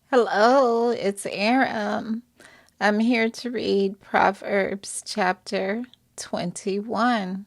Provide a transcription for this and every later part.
Hello, it's Arym. I'm here to read Proverbs Chapter 21.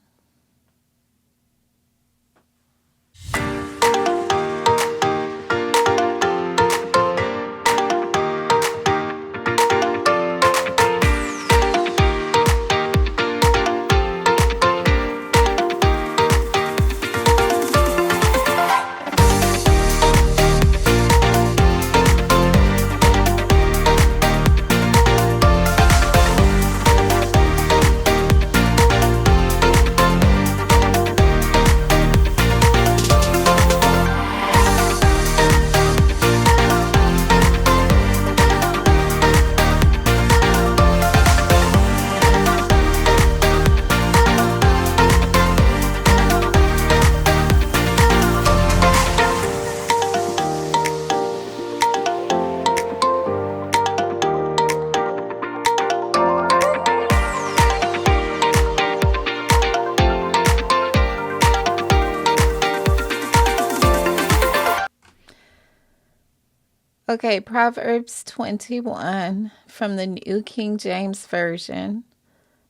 Okay, Proverbs 21 from the New King James Version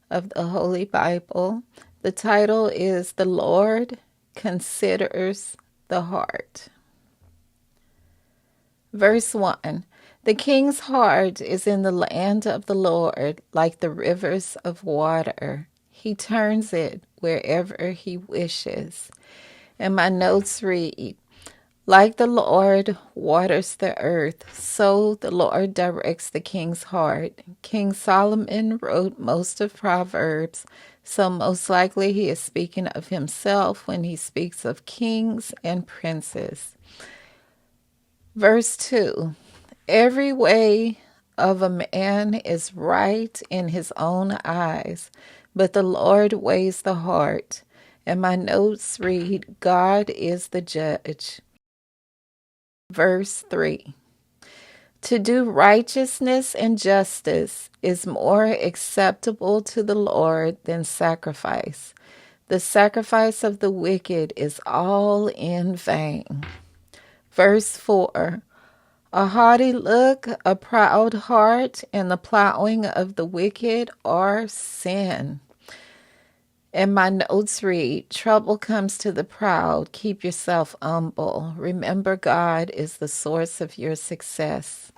of the Holy Bible. The title is The Lord Considers the Heart. Verse 1. The king's heart is in the land of the Lord, like the rivers of water. He turns it wherever he wishes. And my notes read, like the Lord waters the earth, so the Lord directs the king's heart. King Solomon wrote most of Proverbs, so most likely he is speaking of himself when he speaks of kings and princes. Verse 2. Every way of a man is right in his own eyes, but the Lord weighs the heart. And my notes read, God is the judge. Verse 3. To do righteousness and justice is more acceptable to the Lord than sacrifice. The sacrifice of the wicked is all in vain. Verse 4. A haughty look, a proud heart, and the plowing of the wicked are sin. And my notes read, trouble comes to the proud. Keep yourself humble. Remember, God is the source of your success.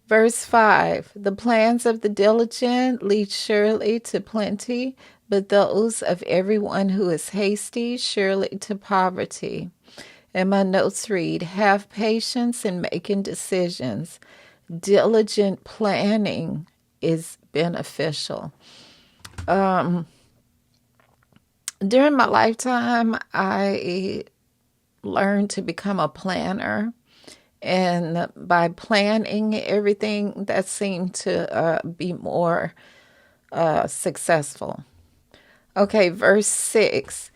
Verse 5, the plans of the diligent lead surely to plenty, but those of everyone who is hasty surely to poverty. And my notes read, have patience in making decisions. Diligent planning is beneficial. During my lifetime, I learned to become a planner. And by planning everything, that seemed to be more successful. Okay, verse 6.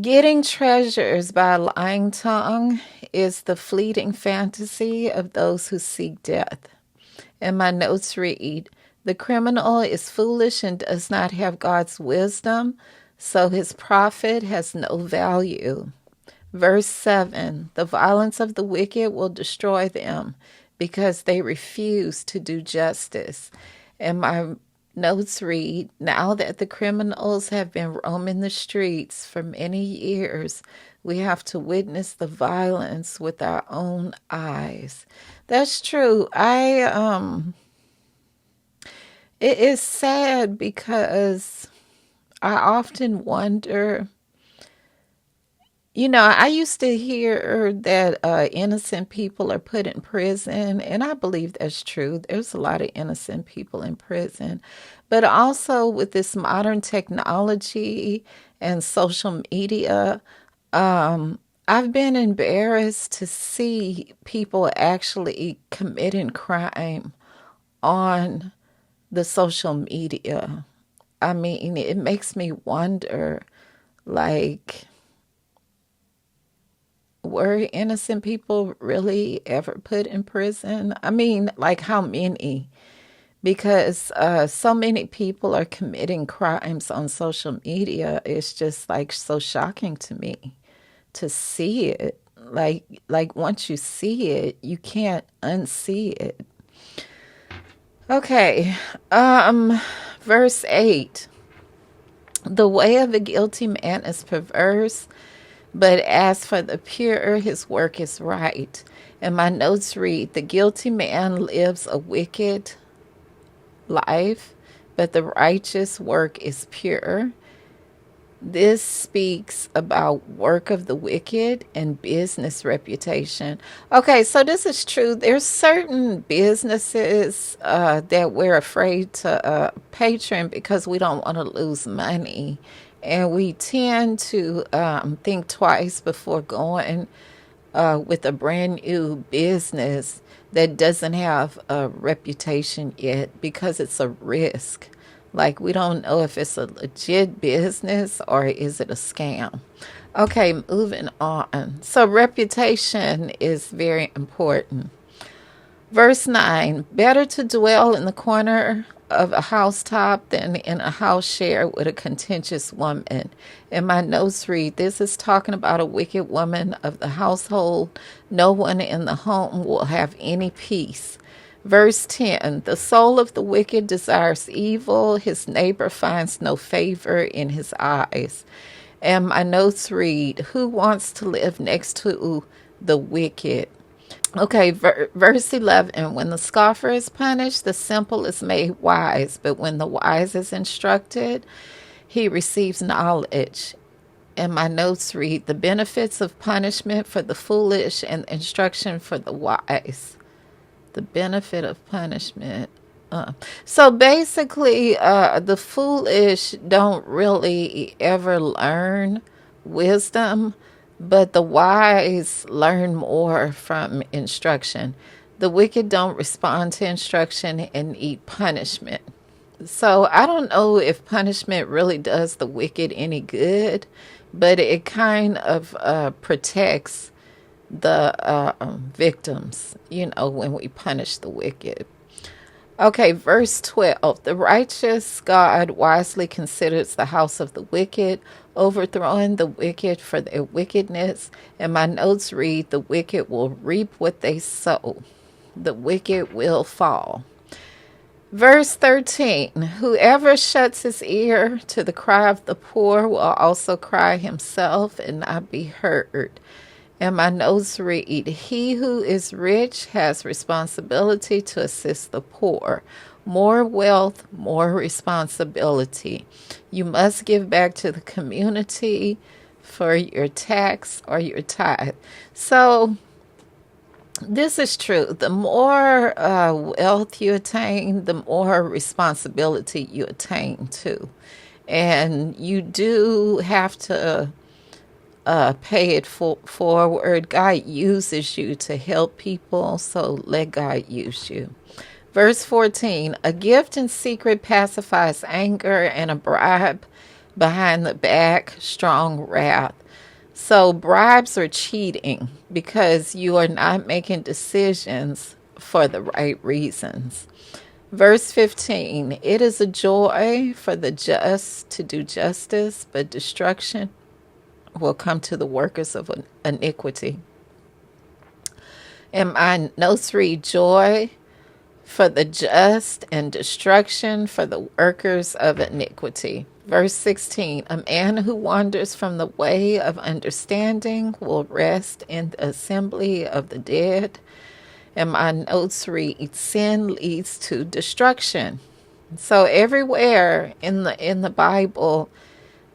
Getting treasures by a lying tongue is the fleeting fantasy of those who seek death. And my notes read, the criminal is foolish and does not have God's wisdom, so his profit has no value. Verse 7, the violence of the wicked will destroy them because they refuse to do justice. And my notes read, now that the criminals have been roaming the streets for many years, we have to witness the violence with our own eyes. That's true. It is sad because I often wonder, I used to hear that innocent people are put in prison, and I believe that's true. There's a lot of innocent people in prison. But also with this modern technology and social media, I've been embarrassed to see people actually committing crime on the social media. I mean, it makes me wonder, like, were innocent people really ever put in prison? I mean, like, how many? Because so many people are committing crimes on social media. It's just like so shocking to me to see it. Like once you see it, you can't unsee it. Okay. Verse 8. The way of a guilty man is perverse, but as for the pure, his work is right. And my notes read, the guilty man lives a wicked life, but the righteous work is pure. This speaks about work of the wicked and business reputation. Okay, so this is true. There's certain businesses that we're afraid to patron because we don't want to lose money. And we tend to think twice before going with a brand new business that doesn't have a reputation yet because it's a risk. Like, we don't know if it's a legit business or is it a scam. Okay, moving on. So, reputation is very important. Verse 9, better to dwell in the corner of a housetop than in a house share with a contentious woman. And my notes read, this is talking about a wicked woman of the household. No one in the home will have any peace. Verse 10, the soul of the wicked desires evil. His neighbor finds no favor in his eyes. And my notes read, who wants to live next to the wicked? Okay, verse 11, when the scoffer is punished, the simple is made wise. But when the wise is instructed, he receives knowledge. And my notes read, the benefits of punishment for the foolish and instruction for the wise. The benefit of punishment. So basically, the foolish don't really ever learn wisdom, but the wise learn more from instruction. The wicked don't respond to instruction and eat punishment. So I don't know if punishment really does the wicked any good, but it kind of protects the victims, when we punish the wicked. Okay, verse 12. The righteous God wisely considers the house of the wicked, overthrowing the wicked for their wickedness. And my notes read, the wicked will reap what they sow. The wicked will fall. Verse 13, whoever shuts his ear to the cry of the poor will also cry himself and not be heard. And my notes read, he who is rich has responsibility to assist the poor. More wealth, more responsibility. You must give back to the community for your tax or your tithe. So this is true. The more wealth you attain, the more responsibility you attain too. And you do have to pay it forward. God uses you to help people, so let God use you. Verse 14, a gift in secret pacifies anger, and a bribe behind the back, strong wrath. So bribes are cheating because you are not making decisions for the right reasons. Verse 15, it is a joy for the just to do justice, but destruction will come to the workers of iniquity. And my notes read, joy for the just and destruction for the workers of iniquity. Verse 16, a man who wanders from the way of understanding will rest in the assembly of the dead. And my notes read, sin leads to destruction. So everywhere in the Bible,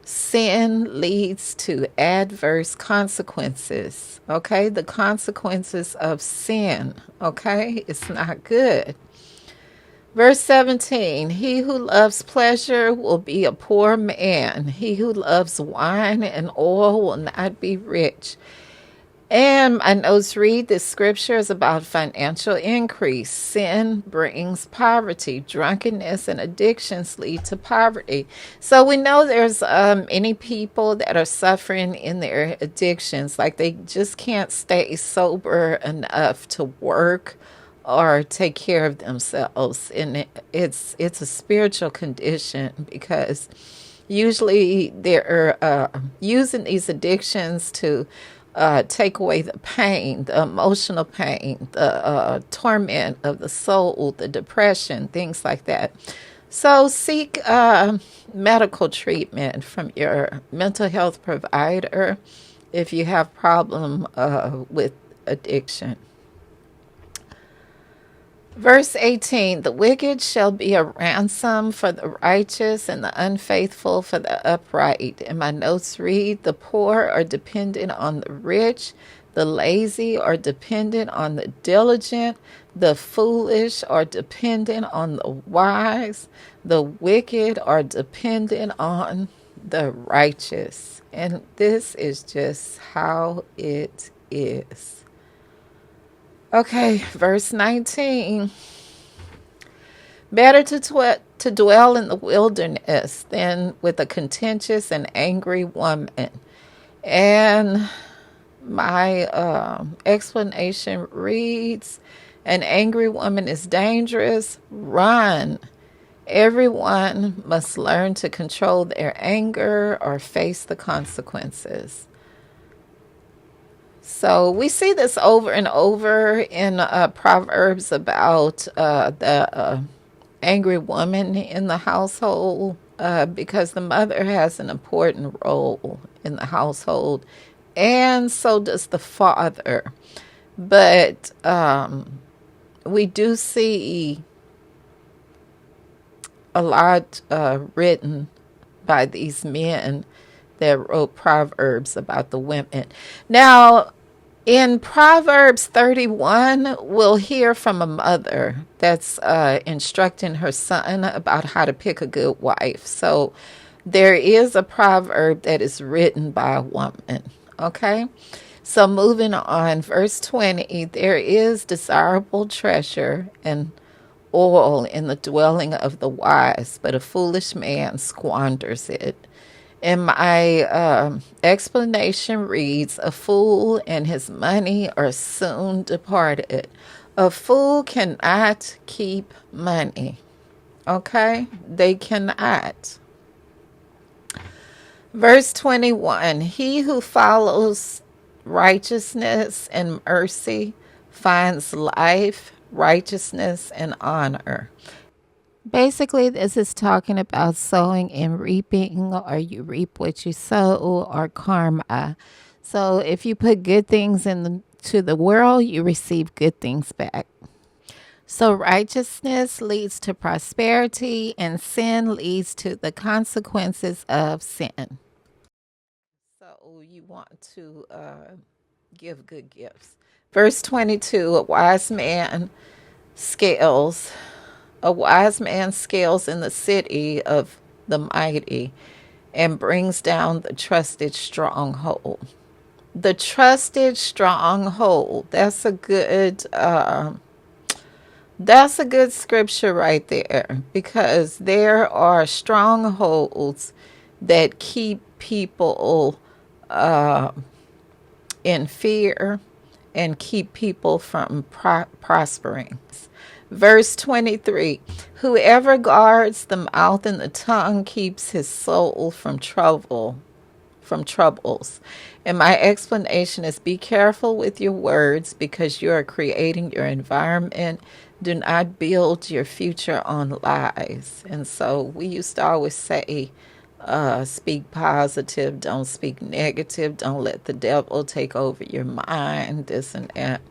sin leads to adverse consequences. Okay, the consequences of sin. Okay, it's not good. Verse 17, he who loves pleasure will be a poor man. He who loves wine and oil will not be rich. And my notes read, this scripture is about financial increase. Sin brings poverty. Drunkenness and addictions lead to poverty. So we know there's many people that are suffering in their addictions. Like they just can't stay sober enough to work or take care of themselves. And it's a spiritual condition because usually they're using these addictions to take away the pain, the emotional pain, the torment of the soul, the depression, things like that. So seek medical treatment from your mental health provider if you have problem with addiction. Verse 18, the wicked shall be a ransom for the righteous and the unfaithful for the upright. And my notes read, the poor are dependent on the rich, the lazy are dependent on the diligent, the foolish are dependent on the wise, the wicked are dependent on the righteous. And this is just how it is. Okay, verse 19. Better to dwell in the wilderness than with a contentious and angry woman. And my explanation reads, an angry woman is dangerous. Run. Everyone must learn to control their anger or face the consequences. So we see this over and over in Proverbs about the angry woman in the household because the mother has an important role in the household, and so does the father. But we do see a lot written by these men that wrote Proverbs about the women. Now, in Proverbs 31, we'll hear from a mother that's instructing her son about how to pick a good wife. So there is a proverb that is written by a woman, okay? So moving on, verse 20, there is desirable treasure and oil in the dwelling of the wise, but a foolish man squanders it. And my explanation reads, a fool and his money are soon departed. A fool cannot keep money. Okay? They cannot. Verse 21, he who follows righteousness and mercy finds life, righteousness, and honor. Basically, this is talking about sowing and reaping, or you reap what you sow, or karma. So if you put good things into the world, you receive good things back. So righteousness leads to prosperity, and sin leads to the consequences of sin. So you want to give good gifts. Verse 22, scales a wise man scales in the city of the mighty and brings down the trusted stronghold. The trusted stronghold. That's a good scripture right there, because there are strongholds that keep people in fear and keep people from prospering. Verse 23, whoever guards the mouth and the tongue keeps his soul from troubles. And my explanation is, be careful with your words, because you are creating your environment. Do not build your future on lies. And so we used to always say, speak positive, don't speak negative, don't let the devil take over your mind, this and that.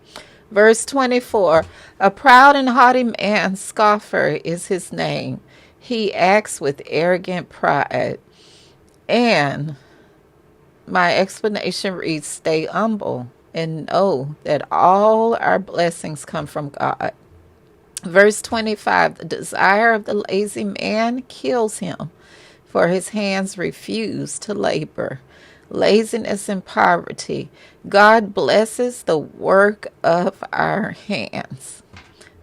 Verse 24, a proud and haughty man, scoffer is his name. He acts with arrogant pride. And my explanation reads, stay humble and know that all our blessings come from God. Verse 25, the desire of the lazy man kills him, for his hands refuse to labor. Laziness and poverty. God blesses the work of our hands.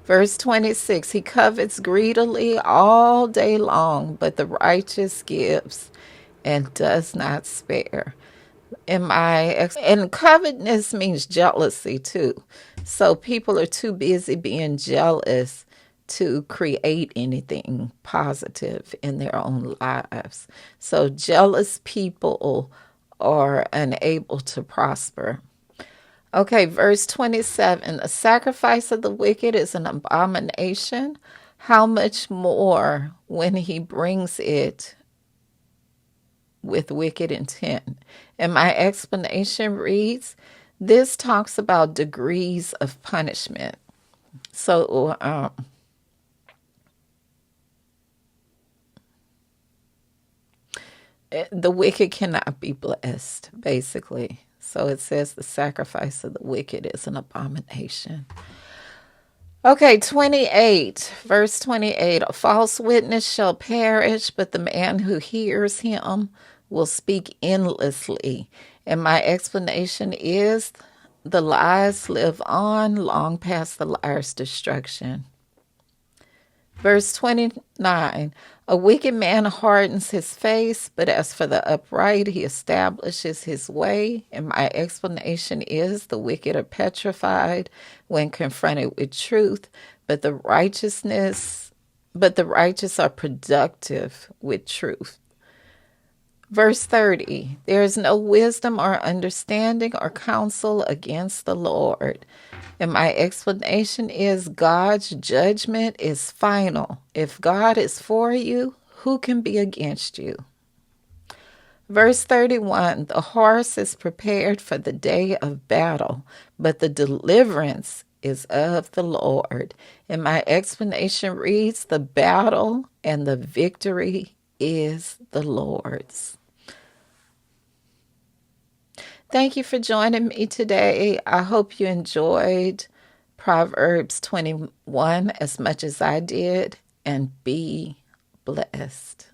Verse 26, he covets greedily all day long, but the righteous gives and does not spare. And covetousness means jealousy too. So people are too busy being jealous to create anything positive in their own lives. So jealous people or unable to prosper. Okay, verse 27, the sacrifice of the wicked is an abomination. How much more when he brings it with wicked intent? And my explanation reads, this talks about degrees of punishment. So, the wicked cannot be blessed, basically. So it says the sacrifice of the wicked is an abomination. Okay, 28, verse 28. A false witness shall perish, but the man who hears him will speak endlessly. And my explanation is the lies live on long past the liar's destruction. Verse 29, a wicked man hardens his face, but as for the upright, he establishes his way. And my explanation is the wicked are petrified when confronted with truth, but the righteous are productive with truth. Verse 30, there is no wisdom or understanding or counsel against the Lord. And my explanation is God's judgment is final. If God is for you, who can be against you? Verse 31, the horse is prepared for the day of battle, but the deliverance is of the Lord. And my explanation reads, the battle and the victory is the Lord's. Thank you for joining me today. I hope you enjoyed Proverbs 21 as much as I did, and be blessed.